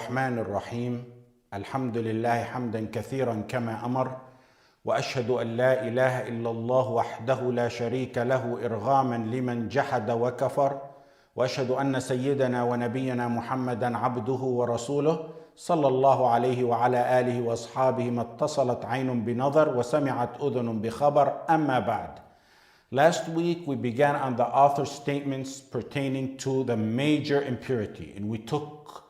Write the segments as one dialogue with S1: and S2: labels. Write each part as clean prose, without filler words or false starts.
S1: الرحمن الرحيم الحمد لله حمدا كثيرا كما أمر وأشهد أن لا إله إلا الله وحده لا شريك له إرغاما لمن جحد وكفر وأشهد أن سيدنا ونبينا محمدا عبده ورسوله صلى الله عليه وعلى آله وأصحابه ما اتصلت عين بنظر وسمعت أذن بخبر أما بعد. Last week we began on the author's statements pertaining to the major impurity, and we took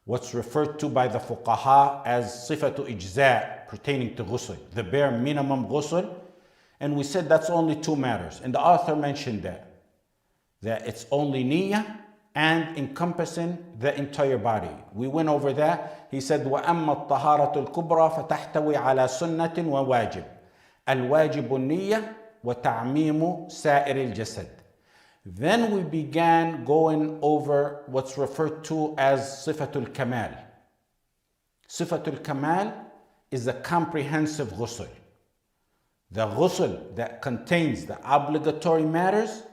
S1: what's referred to by the fuqaha as sifatu ijza pertaining to ghusl, the bare minimum ghusl, and we said that's only two matters, and the author mentioned that it's only niyyah and encompassing the entire body. We went over that. He said وَأَمَّا الطَّهَارَةُ الْكُبْرَى فَتَحْتَوِي عَلَى سُنَّةٍ وَوَاجِبٍ الْوَاجِبُ النِّيَّةِ وَتَعْمِيمُ سَائِرِ الْجَسَدِ. Then we began going over what's referred to as Sifatul Kamal. Sifatul Kamal is a comprehensive ghusl. The ghusl that contains the obligatory matters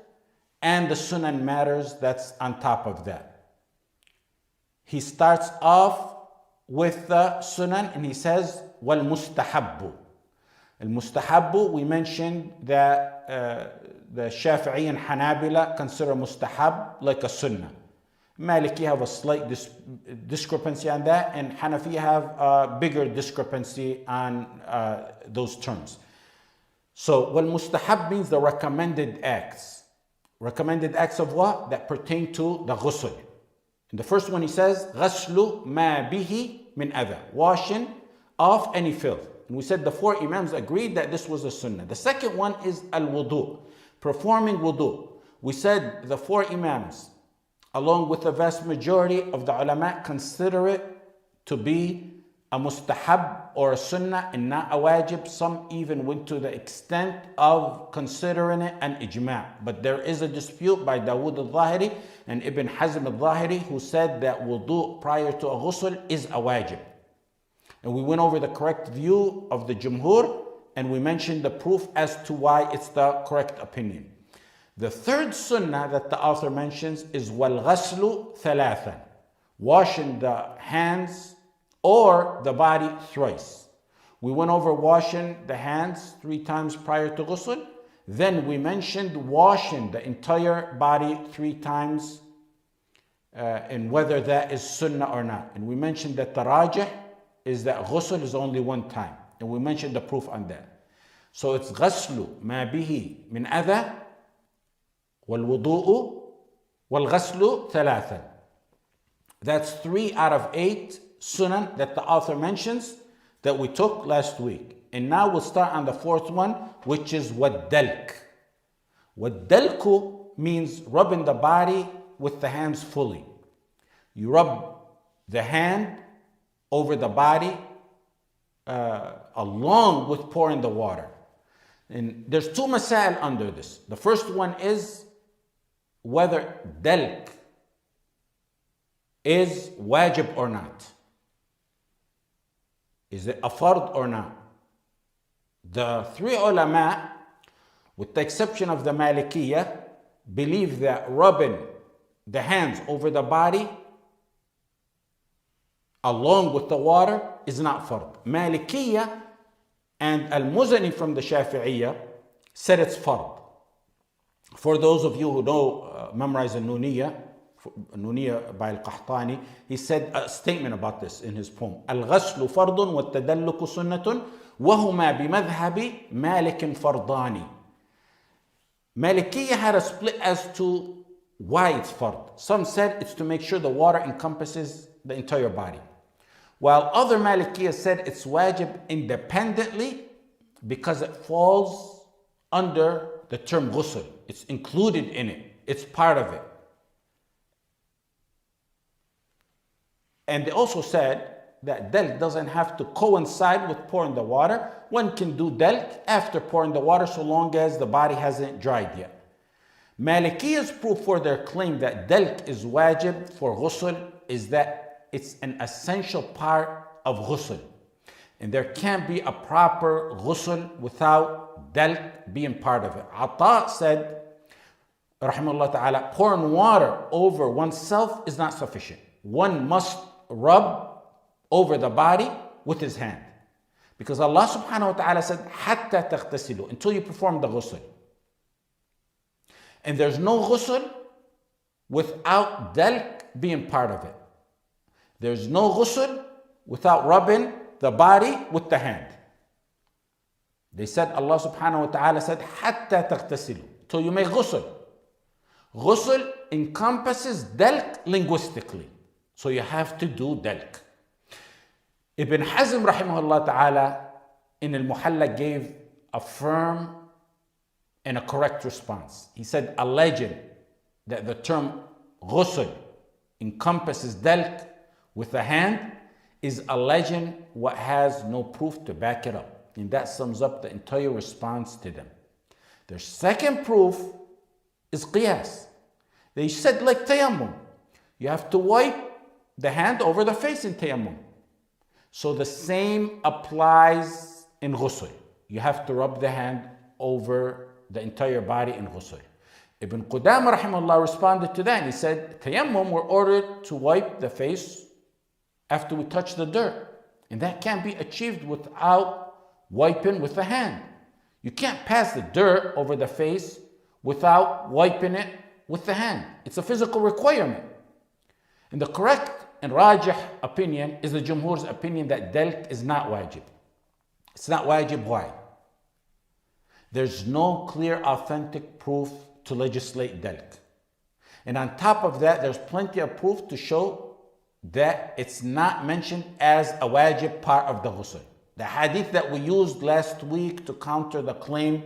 S1: and the sunan matters that's on top of that. He starts off with the sunan and he says, وَالْمُسْتَحَبُّ. Al-mustahabbu, we mentioned that the Shafi'i and Hanabila consider mustahab like a sunnah. Maliki have a slight discrepancy on that, and Hanafi have a bigger discrepancy on those terms. So, wal-mustahab means the recommended acts. Recommended acts of what? That pertain to the ghusl. And the first one he says, غَسْلُ مَا بِهِ مِنْ أَذَى. Washing off any filth. And we said the four imams agreed that this was a sunnah. The second one is al-wudu, performing wudu. We said the four imams, along with the vast majority of the ulama, consider it to be a mustahab or a sunnah and not a wajib. Some even went to the extent of considering it an ijma'. But there is a dispute by Dawood al-Zahiri and Ibn Hazm al-Zahiri who said that wudu prior to a ghusl is a wajib. And we went over the correct view of the Jumhur, and we mentioned the proof as to why it's the correct opinion. The third sunnah that the author mentions is وَالْغَسْلُ ثَلَاثًا, washing the hands or the body thrice. We went over washing the hands 3 times prior to ghusl. Then we mentioned washing the entire body 3 times, and whether that is sunnah or not. And we mentioned that the rajih is that ghusl is only 1 time. And we mentioned the proof on that. So it's غسل ما به من أذى والوضوء والغسل ثلاثا. That's 3 out of 8 sunan that the author mentions that we took last week. And now we'll start on the 4th one, which is والدلك. والدلك means rubbing the body with the hands fully. You rub the hand over the body along with pouring the water. And there's 2 masail under this. The first one is whether dalk is wajib or not. Is it a fard or not? The 3 ulama, with the exception of the Malikiyah, believe that rubbing the hands over the body along with the water is not fard. Malikiyah and Al-Muzani from the Shafi'iyah said it's fard. For those of you who know, memorize Al-Nuniyah by Al-Qahtani, he said a statement about this in his poem. Al-ghaslu fardun wa tadalluku sunnatun wa huma bimadhhabi malikin fardani. Malikiyah had a split as to why it's fard. Some said it's to make sure the water encompasses the entire body, while other Malikiyah said it's wajib independently because it falls under the term ghusl. It's included in it. It's part of it. And they also said that dalk doesn't have to coincide with pouring the water. One can do dalk after pouring the water so long as the body hasn't dried yet. Malikiyah's proof for their claim that dalk is wajib for ghusl is that it's an essential part of ghusl. And there can't be a proper ghusl without dalk being part of it. Ata said, rahimahullah ta'ala, pouring water over oneself is not sufficient. One must rub over the body with his hand. Because Allah subhanahu wa ta'ala said, حَتَّى تَغْتَسِلُوا, until you perform the ghusl. And there's no ghusl without dalk being part of it. There's no ghusl without rubbing the body with the hand. They said, Allah subhanahu wa ta'ala said, حَتَّى تَغْتَسِلُوا, till you make ghusl. Ghusl encompasses dalk linguistically. So you have to do dalk. Ibn Hazm rahimahullah ta'ala in Al-Muhalla gave a firm and a correct response. He said, alleging that the term ghusl encompasses dalk with the hand is alleging what has no proof to back it up. And that sums up the entire response to them. Their second proof is qiyas. They said like tayammum. You have to wipe the hand over the face in tayammum. So the same applies in ghusl. You have to rub the hand over the entire body in ghusl. Ibn Qudamah rahimahullah responded to that and he said, tayammum, we're ordered to wipe the face after we touch the dirt. And that can't be achieved without wiping with the hand. You can't pass the dirt over the face without wiping it with the hand. It's a physical requirement. And the correct and rajih opinion is the Jumhur's opinion that dalk is not wajib. It's not wajib. Why? There's no clear authentic proof to legislate dalk. And on top of that, there's plenty of proof to show that it's not mentioned as a wajib part of the ghusl. The hadith that we used last week to counter the claim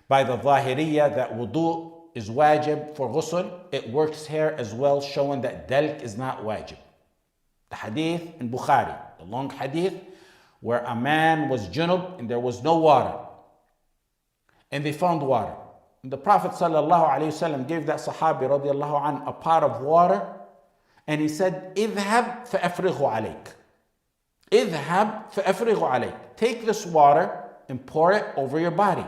S1: by the Zahiriyya that wudu is wajib for ghusl, it works here as well, showing that dalk is not wajib. The hadith in Bukhari, the long hadith, where a man was junub and there was no water. And they found water. And the Prophet ﷺ gave that Sahabi radiallahu anh a pot of water and he said, اذهب فأفرغه عليك. اذهب فأفرغه عليك. Take this water and pour it over your body.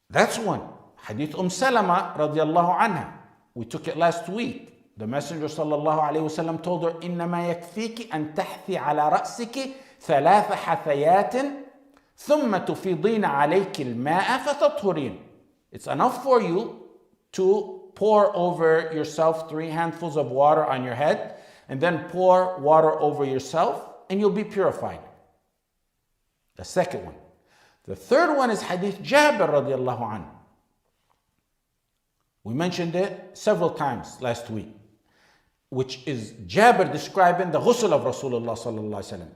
S1: That's one. Hadith Salama radiallahu anha. We took it last week. The Messenger sallallahu alayhi wasallam told her, إنما يكفيك أن تحثي على رأسك ثلاث حثيات ثم تفيضين عليك الماء فتطهرين. It's enough for you to pour over yourself 3 handfuls of water on your head and then pour water over yourself and you'll be purified. The second one. The third one is Hadith Jabir radiallahu anhu. We mentioned it several times last week, which is Jabir describing the ghusl of Rasulullah sallallahu alayhi wa sallam.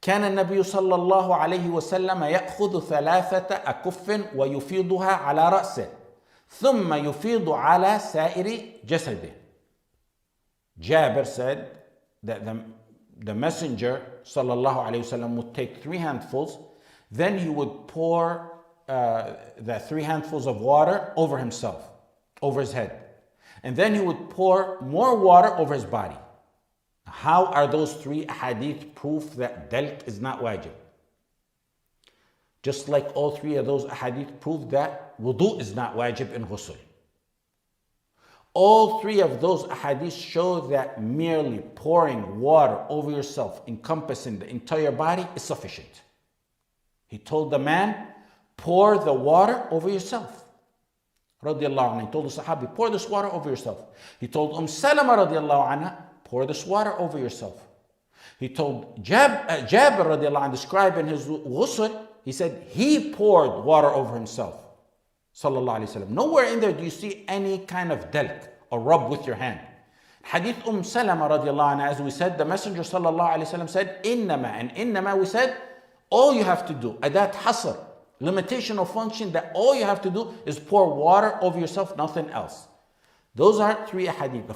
S1: كان النبي صلى الله عليه وسلم يأخذ 3 أكف ويفيضها على رأسه ثم يفيض على سائر جسده. Jabir said that the Messenger sallallahu alayhi wa sallam would take 3 handfuls, then he would pour the 3 handfuls of water over himself, over his head. And then he would pour more water over his body. How are those 3 hadith proof that dalk is not wajib? Just like all 3 of those hadith prove that wudu is not wajib in ghusl. All 3 of those hadith show that merely pouring water over yourself, encompassing the entire body, is sufficient. He told the man, pour the water over yourself. Radiallahu anhu. He told the Sahabi, pour this water over yourself. He told Salama radiallahu anha, pour this water over yourself. He told Jabir radiallahu anhu, describing his ghusl, he said he poured water over himself. Sallallahu alayhi wasallam. Nowhere in there do you see any kind of dalk or rub with your hand. Hadith Salama radiallahu anha, as we said, the Messenger sallallahu alayhi wasallam said, innama, and innama we said, all you have to do, adat hasr, limitation of function, that all you have to do is pour water over yourself, nothing else. Those are 3 hadith.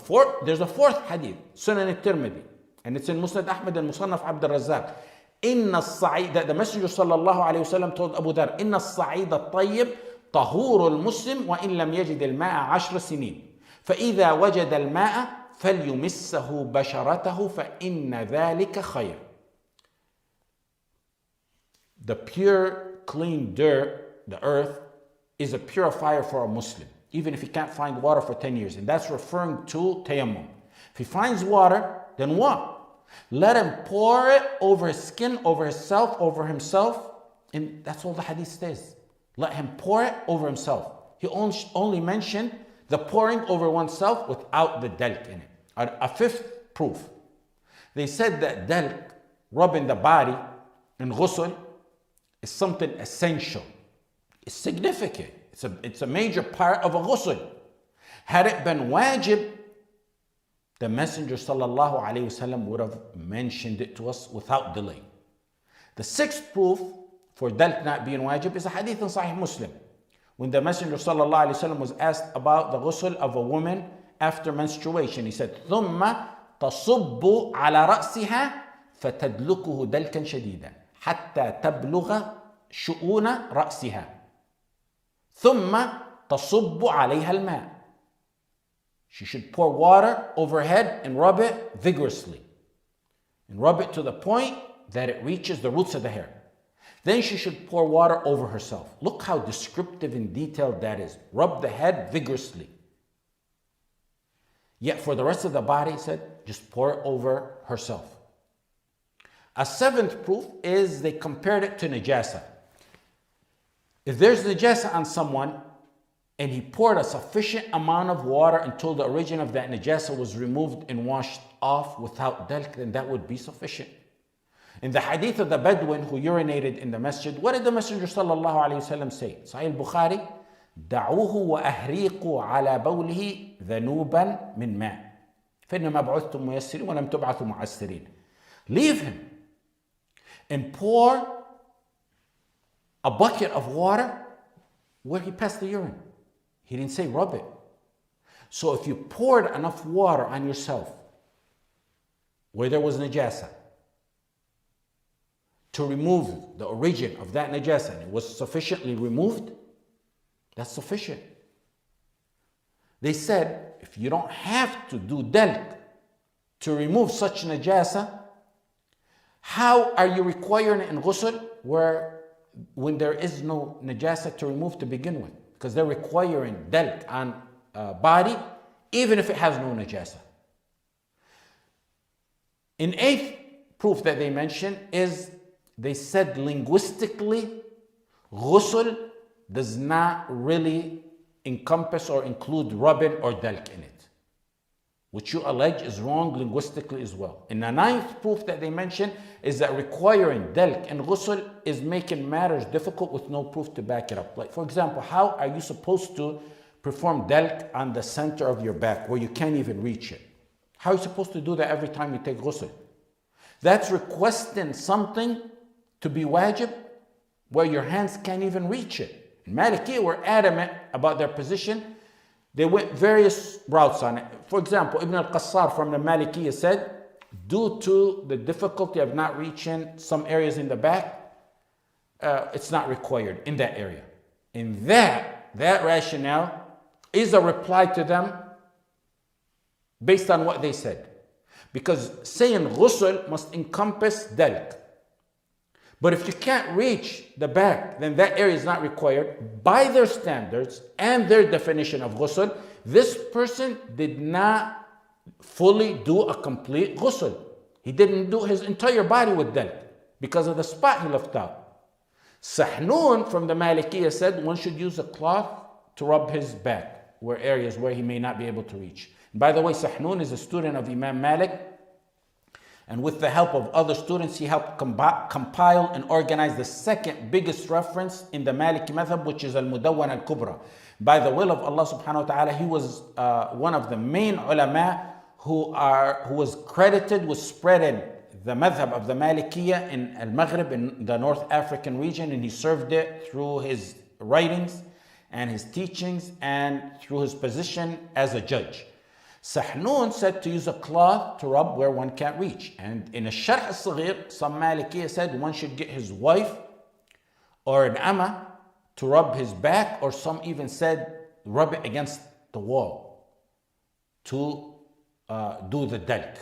S1: There's a 4th hadith, Sunan al-Tirmidhi, and it's in Musnad Ahmad and Musannaf Abd al-Razzaq. That the Messenger sallallahu alayhi wasallam told Abu Dhar, إن الصعيد الطيب طهور المسلم وإن لم يجد الماء 10 سنين فإذا وجد الماء فليمسه بشرته فإن ذلك خير. The pure, clean dirt, the earth, is a purifier for a Muslim, even if he can't find water for 10 years. And that's referring to tayammum. If he finds water, then what? Let him pour it over his skin, over himself, and that's all the hadith says. Let him pour it over himself. He only mentioned the pouring over oneself without the dalk in it. A fifth proof. They said that dalk, rubbing the body in ghusl, is something essential. It's significant. It's a major part of a ghusl. Had it been wajib, the Messenger sallallahu alaihi wasallam would have mentioned it to us without delay. The sixth proof for dalk not being wajib is a hadith in Sahih Muslim. When the Messenger sallallahu alaihi wasallam was asked about the ghusl of a woman after menstruation, he said, ثم تصب على رأسها فتدلكه دلكا شديدا حتى تبلغ شؤون رأسها ثم تصب عليها الماء. She should pour water over her head and rub it vigorously. And rub it to the point that it reaches the roots of the hair. Then she should pour water over herself. Look how descriptive and detailed that is. Rub the head vigorously. Yet for the rest of the body, he said, just pour it over herself. A seventh proof is they compared it to najasa. If there's najasa on someone, and he poured a sufficient amount of water until the origin of that najasa was removed and washed off without dalk, then that would be sufficient. In the hadith of the Bedouin who urinated in the masjid, what did the Messenger sallallahu alayhi wasallam say? Sahih al-Bukhari, دعوه وأهريقوا على بوله ذنوبا من ماء فإنما بعثتم ميسرين ولم تبعثوا معسرين. Leave him and pour a bucket of water where he passed the urine. He didn't say rub it. So if you poured enough water on yourself where there was najasa to remove the origin of that najasa and it was sufficiently removed, that's sufficient. They said if you don't have to do dalk to remove such najasa, how are you requiring it in ghusl when there is no najasa to remove to begin with? Because they're requiring dalk on body even if it has no najasa. An eighth proof that they mentioned is they said linguistically ghusl does not really encompass or include rubbing or dalk in it, which you allege is wrong linguistically as well. And the ninth proof that they mentioned is that requiring dalk and ghusl is making matters difficult with no proof to back it up. Like for example, how are you supposed to perform dalk on the center of your back where you can't even reach it? How are you supposed to do that every time you take ghusl? That's requesting something to be wajib where your hands can't even reach it. Maliki were adamant about their position. They went various routes on it. For example, Ibn al-Qassar from the Malikiyya said, due to the difficulty of not reaching some areas in the back, it's not required in that area. And that rationale is a reply to them based on what they said. Because saying ghusl must encompass dalk. But if you can't reach the back, then that area is not required. By their standards and their definition of ghusl, this person did not fully do a complete ghusl. He didn't do his entire body with dalk because of the spot he left out. Sahnun from the Malikiyya said one should use a cloth to rub his back, where areas where he may not be able to reach. And by the way, Sahnun is a student of Imam Malik, and with the help of other students, he helped compile and organize the second biggest reference in the Maliki madhab, which is Al-Mudawwan Al-Kubra. By the will of Allah subhanahu wa ta'ala, he was one of the main ulama who was credited with spreading the madhab of the Malikiyya in Al-Maghrib, in the North African region, and he served it through his writings and his teachings and through his position as a judge. Sahnun said to use a cloth to rub where one can't reach. And in a Sharh al-Saghir, some Malikiyya said one should get his wife or an amma to rub his back, or some even said rub it against the wall to do the dalk.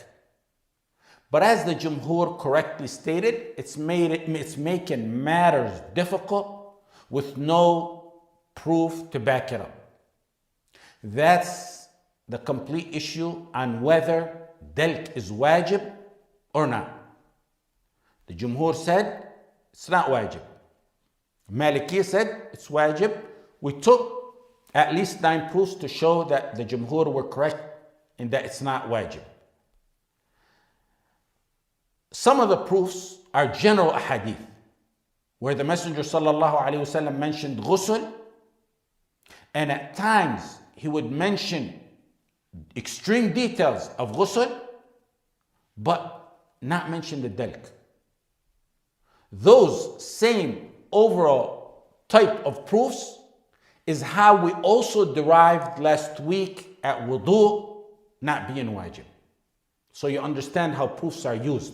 S1: But as the Jumhur correctly stated, it's making matters difficult with no proof to back it up. That's the complete issue on whether dalk is wajib or not? The Jumhur said it's not wajib. Maliki said it's wajib. We took at least 9 proofs to show that the Jumhur were correct in that it's not wajib. Some of the proofs are general ahadith, where the Messenger sallallahu alaihi wasallam mentioned ghusl, and at times he would mention extreme details of ghusl, but not mention the dalk. Those same overall type of proofs is how we also derived last week at wudu not being wajib. So you understand how proofs are used.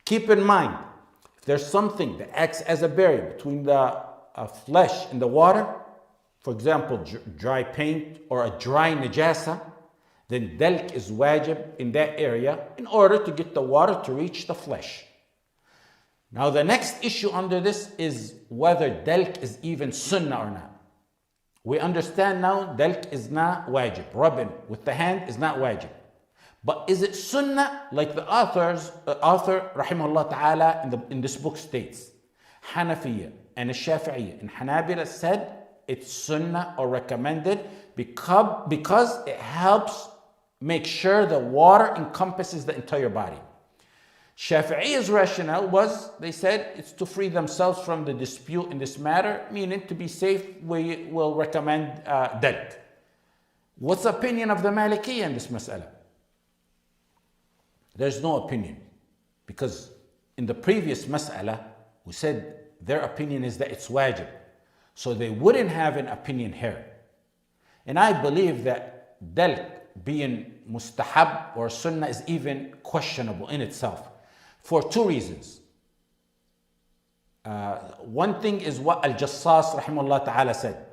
S1: Keep in mind, if there's something that acts as a barrier between the flesh and the water, for example, dry paint or a dry najasa, then dalk is wajib in that area in order to get the water to reach the flesh. Now the next issue under this is whether dalk is even sunnah or not. We understand now dalk is not wajib. Rubbing with the hand is not wajib. But is it sunnah like the author rahimahullah ta'ala in this book states? Hanafiya and Shafi'iyya and Hanabila said it's sunnah or recommended because it helps make sure the water encompasses the entire body. Shafi'iyya's rationale was, they said, it's to free themselves from the dispute in this matter, meaning to be safe, we will recommend dalk. What's the opinion of the Malikiyya in this mas'ala? There's no opinion, because in the previous mas'ala, we said their opinion is that it's wajib. So they wouldn't have an opinion here. And I believe that dalk being mustahab or sunnah is even questionable in itself for 2 reasons. One thing is what Al-Jassas rahimahullah ta'ala said.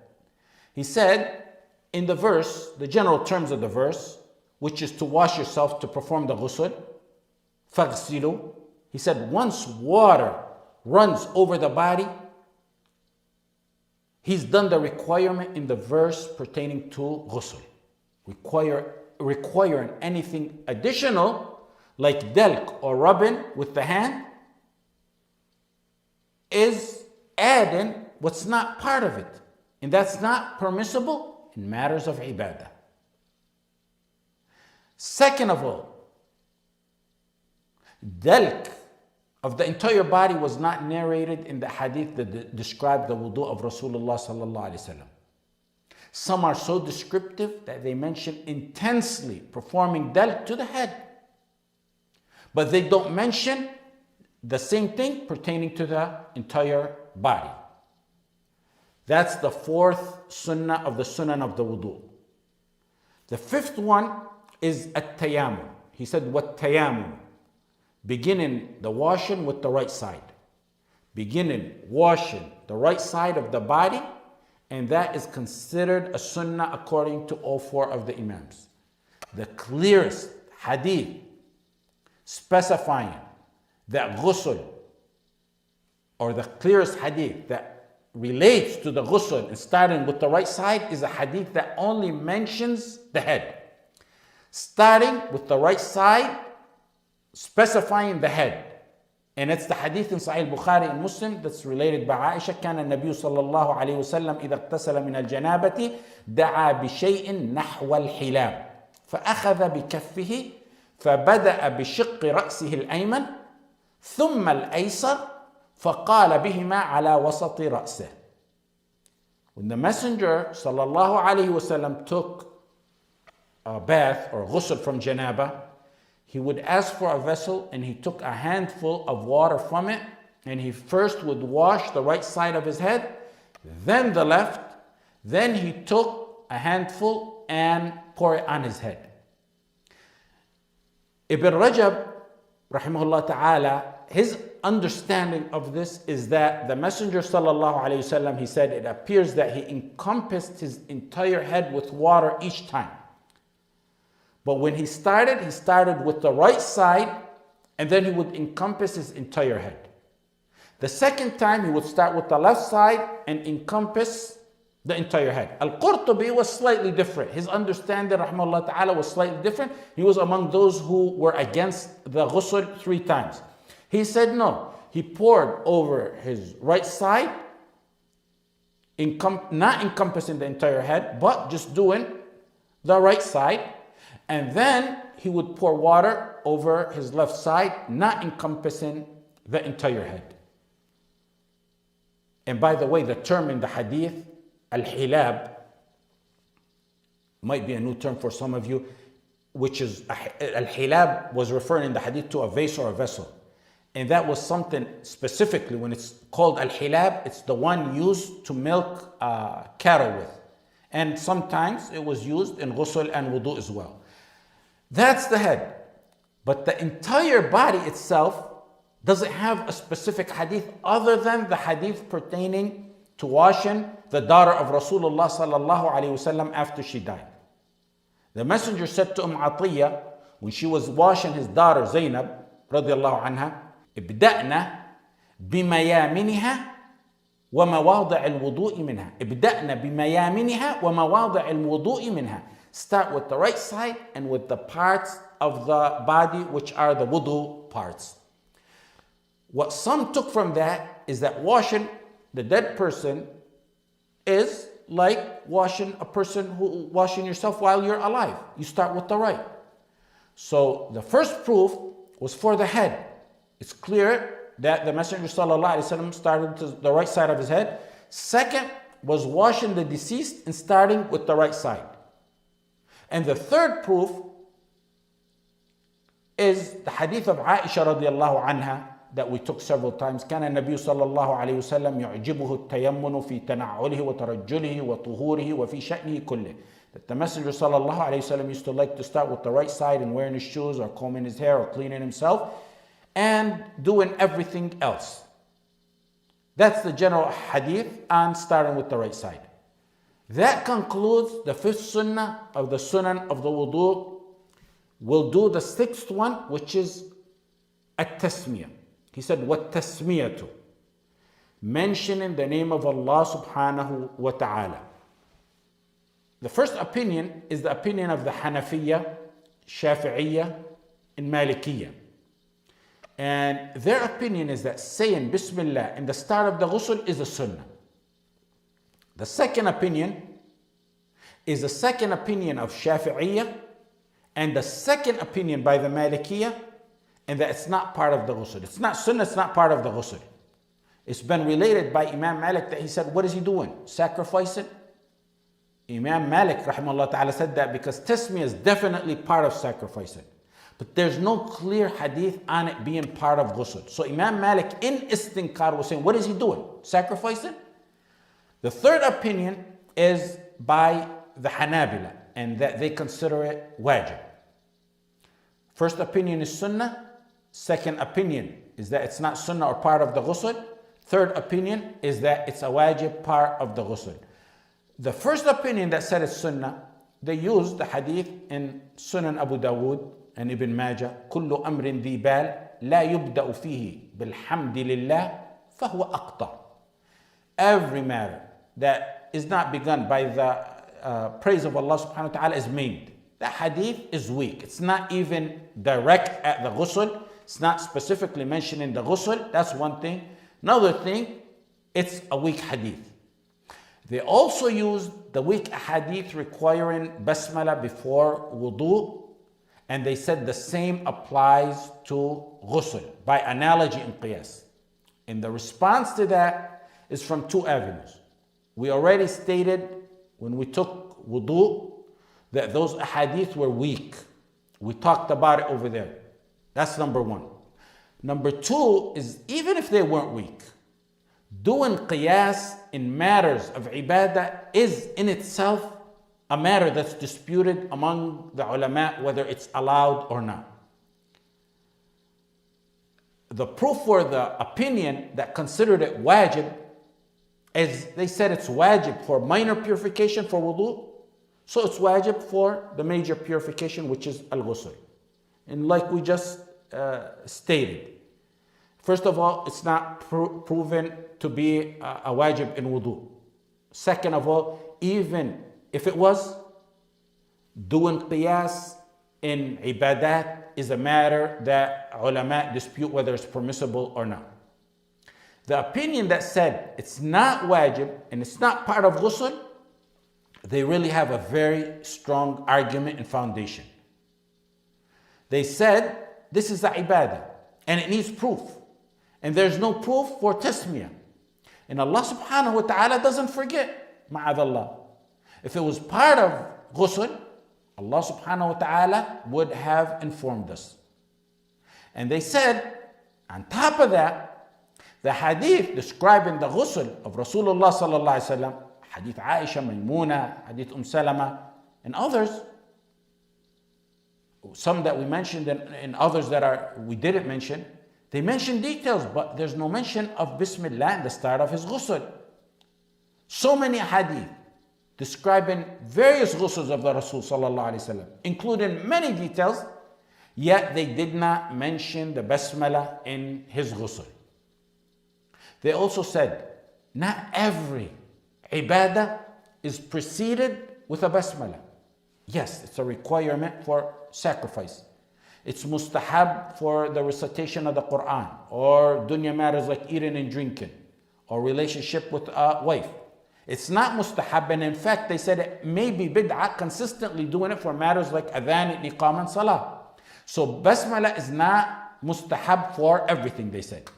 S1: He said in the verse, the general terms of the verse, which is to wash yourself to perform the ghusl, faghsilu. He said once water runs over the body, he's done the requirement in the verse pertaining to ghusl. Requiring anything additional like dalk or rubbing with the hand is adding what's not part of it. And that's not permissible in matters of ibadah. Second of all, dalk of the entire body was not narrated in the hadith that described the wudu of Rasulullah sallallahu alaihi wasallam. Some are so descriptive that they mention intensely performing dalk to the head, but they don't mention the same thing pertaining to the entire body. That's the 4th sunnah of the sunan of the wudu. The 5th one is at-tayammum. He said, what-tayammum? Beginning the washing with the right side. Beginning washing the right side of the body, and that is considered a sunnah according to all 4 of the imams. The clearest hadith specifying that ghusl, or the clearest hadith that relates to the ghusl and starting with the right side, is a hadith that only mentions the head. Starting with the right side, specifying the head. And it's the hadith in Sahih Bukhari and Muslim that's related by Aisha. كان النبي صلى الله عليه وسلم إذا اغتسل من الجنابة دعا بشيء نحو الحلام فأخذ بكفه فبدأ بشق رأسه الأيمن ثم الأيسر فقال بهما على وسط رأسه. When the Messenger صلى الله عليه وسلم took a bath or ghusl from janaba, he would ask for a vessel and he took a handful of water from it, and he first would wash the right side of his head, then the left, then he took a handful and poured it on his head. Ibn Rajab rahimahullah ta'ala, his understanding of this is that the Messenger sallallahu alayhi wasallam, he said it appears that he encompassed his entire head with water each time. But when he started with the right side, and then he would encompass his entire head. The second time he would start with the left side and encompass the entire head. Al-Qurtubi was slightly different. His understanding, rahmahullah ta'ala, was slightly different. He was among those who were against the ghusl 3 times. He said no. He poured over his right side, not encompassing the entire head, but just doing the right side. And then he would pour water over his left side, not encompassing the entire head. And by the way, the term in the hadith, al-hilab, might be a new term for some of you, which is, al-hilab was referring in the hadith to a vase or a vessel. And that was something specifically, when it's called al-hilab, it's the one used to milk cattle with. And sometimes it was used in ghusl and wudu as well. That's the head. But the entire body itself doesn't have a specific hadith other than the hadith pertaining to washing the daughter of Rasulullah sallallahu alaihi wasallam after she died. The messenger said to Atiyah, when she was washing his daughter Zainab radiallahu anha, ابدأنا بميامنها ومواضع الوضوء منها. ابدأنا بميامنها ومواضع الوضوء منها. Start with the right side and with the parts of the body which are the wudu parts. What some took from that is that washing the dead person is like washing yourself while you're alive. You start with the right. So the first proof was for the head. It's clear that the Messenger sallallahu alaihi wasallam started to the right side of his head. Second was washing the deceased and starting with the right side. And the third proof is the hadith of Aisha radiallahu anha that we took several times. كان النبي صلى الله عليه وسلم يعجبه التيمن في تنعله وترجله وطهوره وفي شأنه كله. That the Messenger sallallahu alaihi wasallam used to like to start with the right side and wearing his shoes or combing his hair or cleaning himself and doing everything else. That's the general hadith on starting with the right side. That concludes the 5th sunnah of the sunan of the wudu. We'll do the 6th one, which is at-tasmiyah. He said, what-tasmiyatu? Mentioning the name of Allah subhanahu wa ta'ala. The first opinion is the opinion of the Hanafiya, Shafi'iyya, and Malikiyya. And their opinion is that saying Bismillah in the start of the ghusl is a sunnah. The second opinion is the second opinion of Shafi'iyya and the second opinion by the Malikiyya, and that it's not part of the ghusl. It's not sunnah, it's not part of the ghusl. It's been related by Imam Malik that he said, what is he doing? Sacrificing? Imam Malik rahimahullah ta'ala said that because tasmiyah is definitely part of sacrificing. But there's no clear hadith on it being part of ghusl. So Imam Malik in istinkar was saying, what is he doing? Sacrificing? The third opinion is by the Hanabila, and that they consider it wajib. First opinion is sunnah. Second opinion is that it's not sunnah or part of the ghusl. Third opinion is that it's a wajib part of the ghusl. The first opinion that said it's sunnah, they used the hadith in Sunan Abu Dawood and Ibn Majah, كل أمر ذي بال لا يبدأ فيه بالحمد لله فهو أقطع. Every matter that is not begun by the praise of Allah subhanahu wa ta'ala is maimed. That hadith is weak. It's not even direct at the ghusl. It's not specifically mentioning the ghusl. That's one thing. Another thing, it's a weak hadith. They also used the weak hadith requiring basmala before wudu, and they said the same applies to ghusl by analogy and qiyas. And the response to that is from 2 avenues. We already stated when we took wudu that those ahadith were weak. We talked about it over there. That's number 1. Number 2 is even if they weren't weak, doing qiyas in matters of ibadah is in itself a matter that's disputed among the ulama whether it's allowed or not. The proof for the opinion that considered it wajib is they said it's wajib for minor purification for wudu, so it's wajib for the major purification, which is al-ghusl. And like we just stated, first of all, it's not proven to be a wajib in wudu. Second of all, even if it was, doing qiyas in ibadat is a matter that ulama dispute whether it's permissible or not. The opinion that said it's not wajib and it's not part of ghusl, they really have a very strong argument and foundation. They said this is the ibadah and it needs proof. And there's no proof for tasmiyah. And Allah subhanahu wa ta'ala doesn't forget, ma'adallah. If it was part of ghusl, Allah subhanahu wa ta'ala would have informed us. And they said, on top of that, the hadith describing the ghusl of Rasulullah sallallahu alaihi wasallam, hadith Aisha, Maymuna, hadith Salama, and others, some that we mentioned and others that we didn't mention, they mention details, but there's no mention of Bismillah in the start of his ghusl. So many hadith describing various ghusls of the Rasul sallallahu alaihi wasallam, including many details, yet they did not mention the Basmala in his ghusl. They also said, not every ibadah is preceded with a Basmala. Yes, it's a requirement for sacrifice. It's mustahab for the recitation of the Quran, or dunya matters like eating and drinking, or relationship with a wife. It's not mustahab, and in fact, they said it may be bid'ah consistently doing it for matters like adhan, iqam, and salah. So Basmala is not mustahab for everything, they said.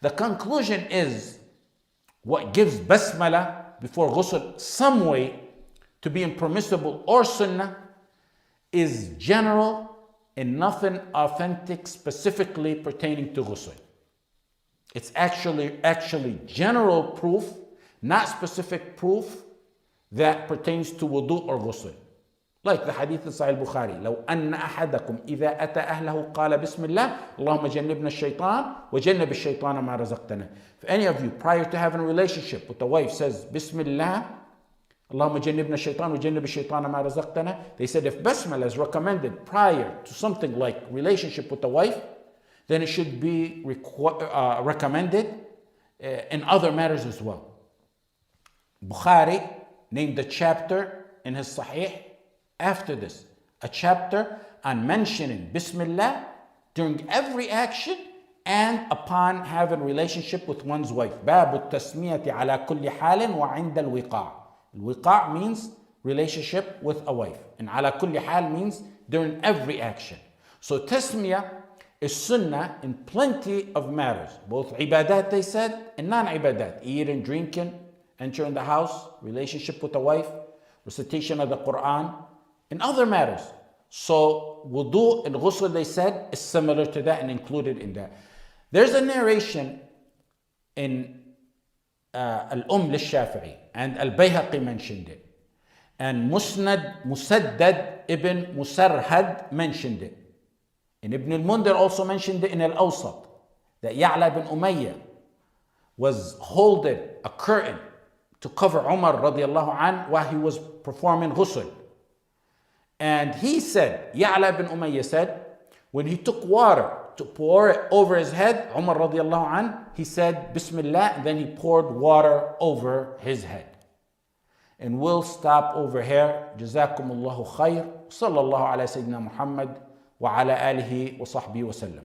S1: The conclusion is, what gives Basmala before ghusl some way to be impermissible or sunnah is general and nothing authentic specifically pertaining to ghusl. It's actually general proof, not specific proof that pertains to wudu or ghusl. Like the hadith in Sahih Bukhari, لو أن أحدكم إذا أتى أهله قال بسم الله اللهم جنبنا الشيطان وجنب الشيطان ما رزقتنا. If any of you prior to having a relationship with the wife says Bismillah, اللهم جنبنا الشيطان وجنب الشيطان ما رزقتنا, they said if Basmala is recommended prior to something like relationship with the wife, then it should be recommended in other matters as well. Bukhari named a chapter in his Sahih after this, a chapter on mentioning Bismillah during every action and upon having a relationship with one's wife. باب التسمية على كل حال وعند الوقاع. الوقاع means relationship with a wife, and على كل حال means during every action. So tasmiyah is sunnah in plenty of matters, both ibadat they said and non-ibadat, eating, drinking, entering the house, relationship with a wife, recitation of the Quran, and other matters. So wudu and ghusl, they said, is similar to that and included in that. There's a narration in Al-Shafi'i, and Al-Bayhaqi mentioned it, and Musaddad ibn Musarhad mentioned it, and Ibn al-Mundhir also mentioned it in Al-Awsat, that Ya'la ibn Umayyah was holding a curtain to cover Umar radiallahu anh while he was performing ghusl. And he said, Ya'la ibn Umayyah said, when he took water to pour it over his head, Umar radiallahu anh, he said, Bismillah, and then he poured water over his head. And we'll stop over here. Jazakumullahu khair. Sallallahu ala Sayyidina Muhammad wa ala alihi wa sahbihi wa sallam.